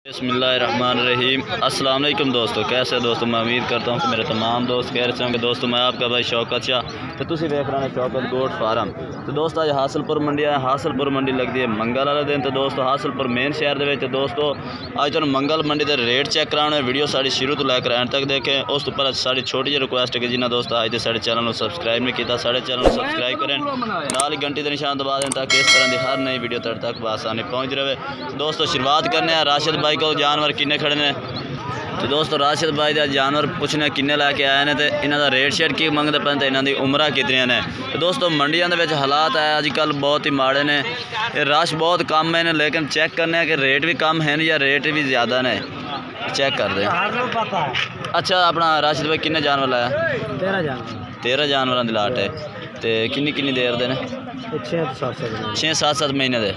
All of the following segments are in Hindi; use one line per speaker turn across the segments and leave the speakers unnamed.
बिस्मिल्लाहिर्रहमानिर्रहीम। अस्सलाम वालेकुम दोस्तों, कैसे दोस्तों? मैं उम्मीद करता हूँ कि मेरे तमाम दोस्त कह रहे होंगे। दोस्तों मैं आपका भाई शौकत शाह, तो तुम देख रहे हैं शौकत गोट फार्म। तो दोस्तों अज हासलपुर मंडी आया। हासलपुर मंडी लगती है मंगल वाले दिन। तो दोस्तों हासलपुर मेन शहर के दोस्तों अज तुम मंगल मंडी के रेट चेक कराने। वीडियो साड़ी शुरू तो लैकर एंड तक देखें। उस तो पर साड़ी छोटी जी रिक्वेस्ट है कि जिन्हें दोस्तों अज साढ़े चैनल को सबसक्राइब नहीं किया, साढ़े चैनल को सबसक्राइब करें, नाल ही घंटी का निशान दबा दें ताकि इस तरह की हर नई वीडियो तेरे तक बआसानी पहुँच रहे। दोस्तों शुरुआत करने राशिद भाई को जानवर किन्ने खड़े ने। तो दोस्तों राशिद भाई का जानवर पुछने किन्ने लैके आए हैं, तो इन्हों का रेट शेट की मंगते पे, तो इन्हों की उम्र कितनी ने। तो दोस्तों मंडियों के हालात है अजकल बहुत ही माड़े ने, रश बहुत कम है, लेकिन चेक करने कि रेट भी कम है या रेट भी ज़्यादा ने, चेक कर दे। अच्छा अपना राशिद भाई किन्ने जानवर लाया? 13 जानवरों की लाट है। तो किन्नी देर दे 6-7 महीने दे,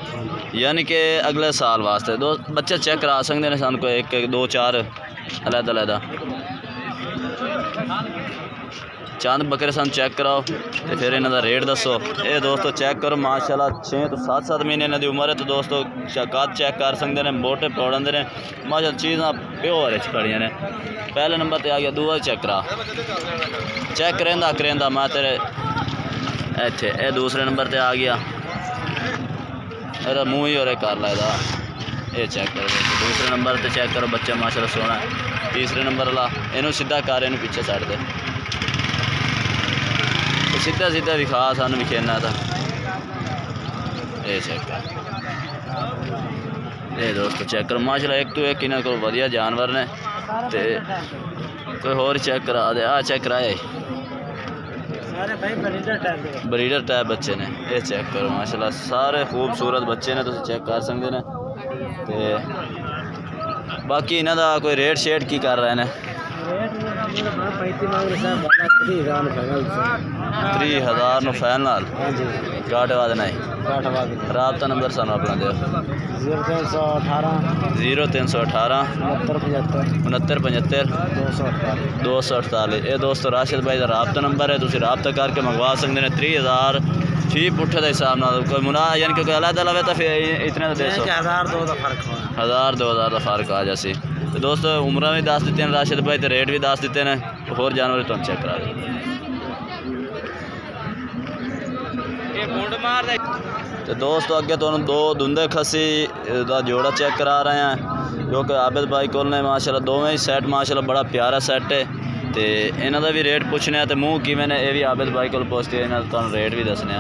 यानी कि अगले साल वास्ते। दो बच्चे चेक करा सकते हैं सानू को 1-2-4 अलग-अलग चंद बकरे सन चेक कराओ, तो फिर इन्हों का रेट दसो। ये दोस्तों चेक करो माशाल्लाह 6-7 महीने इन्हों की उम्र है। तो दोस्तों कद चेक कर सकते हैं, मोटे पौड़े ने माशाल्लाह, चीज़ा प्योर खड़िया ने। पहले नंबर पर आ गया, दूआ चेक करा, चेक करेंदा मैं तेरे इतने। ये दूसरे नंबर पर आ गया, मुँह ही और कर ला। ये चेक करो दूसरे नंबर पर चेक करो, बच्चा माशाल्लाह सोना है। तीसरे नंबर वाला इनू सीधा कर, इन पीछे साइड दे सीधा दिखा सानू विखेना था। ये चेक कर, ये दोस्तों चेक करो माशाल्लाह एक तो एक इन्होंने को वधिया जानवर ने। तो कोई होर चेक करा दे, आ चेक कराए ब्रीडर टाइप बच्चे ने। ये चेक करो माशाल्लाह सारे खूबसूरत बच्चे ने, तुम चेक कर सकते हैं। तो बाकी इन्हों का कोई रेट शेट की कर रहे हैं? 30,000 नु फाइनल घाटे वाद नहीं। राबता नंबर सानू अपना दो 0318 6975 248। ये दोस्तों राशिद भाई का राबता नंबर है, तुम राबता करके मंगवा सकते हैं। 30,000 फी पुट्ठे के हिसाब न कोई मुना यानी कि अलग लवे तो फिर इतने तो 1000-2000 का फर्क आ जासी। तो दोस्तों उम्र भी दस दी हैं राशिद भाई, तो रेट भी दस दिते हैं। होर जानवर तुम चेक करा दो। तो दोस्तों अगे तो 2 धुंधे खसी का जोड़ा चेक करा रहे हैं, जो कि आबिद भाई को माशाल्लाह दोवें ही सैट माशाल्लाह बड़ा प्यारा सैट है। तो इन्हों का भी रेट पूछने, तो मूँह किमें ने ये भी आबिद भाई को पुछते हैं, इन्होंने तुम रेट भी दसने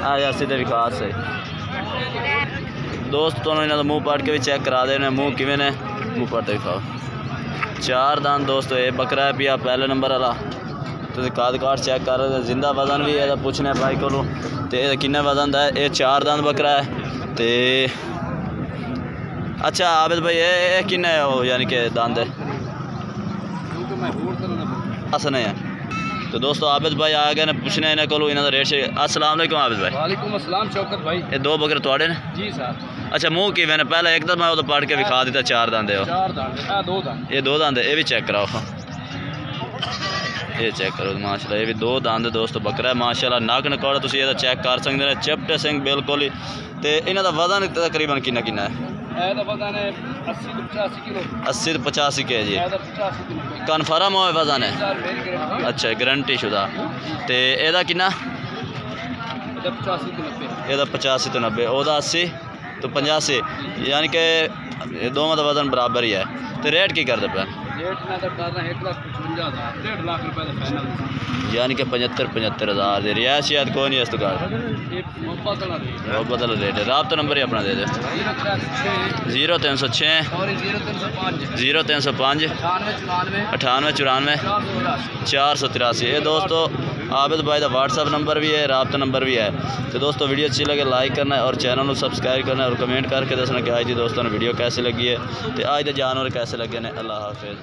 आ सीधे विकास से। दोस्त तुम इन्हों मूँह पढ़ के भी चेक करा देने, मूँह किमें ने मूँह पढ़ते दिखाओ। 4 दांत दोस्तों ये बकरा है पिया पहले नंबर वाला। तो कद काट चेक कर रहे, जिंदा वजन भी है पूछने भाई को। तो ये किन्ने वजन का है? ये 4 दांत बकरा है। तो अच्छा आबिद भाई ये किन्ने यानी कि दांत है असने है? तो दोस्तों आबिद भाई आ गए ने पूछने इन्हें को इन्हों का रेट। अस्सलाम वालेकुम आबिद भाई।
वालेकुम अस्सलाम शौकत भाई।
ये 2 बकरे थोड़े ने?
जी सर।
अच्छा मुँह की मैंने पहले एक तो मैं वो पढ़ के विखा दिता 4 दांत है। ये 2 दांत है, ये भी चेक कराओ। ये चेक करो माशाल्लाह, ये भी 2 दांत दोस्तों बकरा है माशाल्लाह। नक नकौड़ा तुम ये चेक कर सकते हैं, चिपटे सिंह बिल्कुल ही। तो इन्हों का वजन तकरीबन किन्ना है? 80-85 kg कन्फर्म हो वजन है? अच्छा गारंटी शुदा। तो यदा किन्ना? 85 तो 90, ओदा 80 तो 85, यानी कि दोनों का वजन बराबर ही है। तो रेट की करते पे? यानी कि 75,000 दे रियायत कोई नहीं। इस तो बदल रेट है। राबता नंबर ही अपना दे दे 0306 0305 9894 483। ये दोस्तों आबिद भाई का व्हाट्सअप नंबर भी है, राबता नंबर भी है। तो दोस्तों वीडियो अच्छी लगे लाइक करना है और चैनल को सब्सक्राइब करना है और कमेंट करके दसना कि आज जी दोस्तों ने वीडियो कैसे लगी है, तो आज के जानवर कैसे लगे ने। अल्लाह हाफिज़।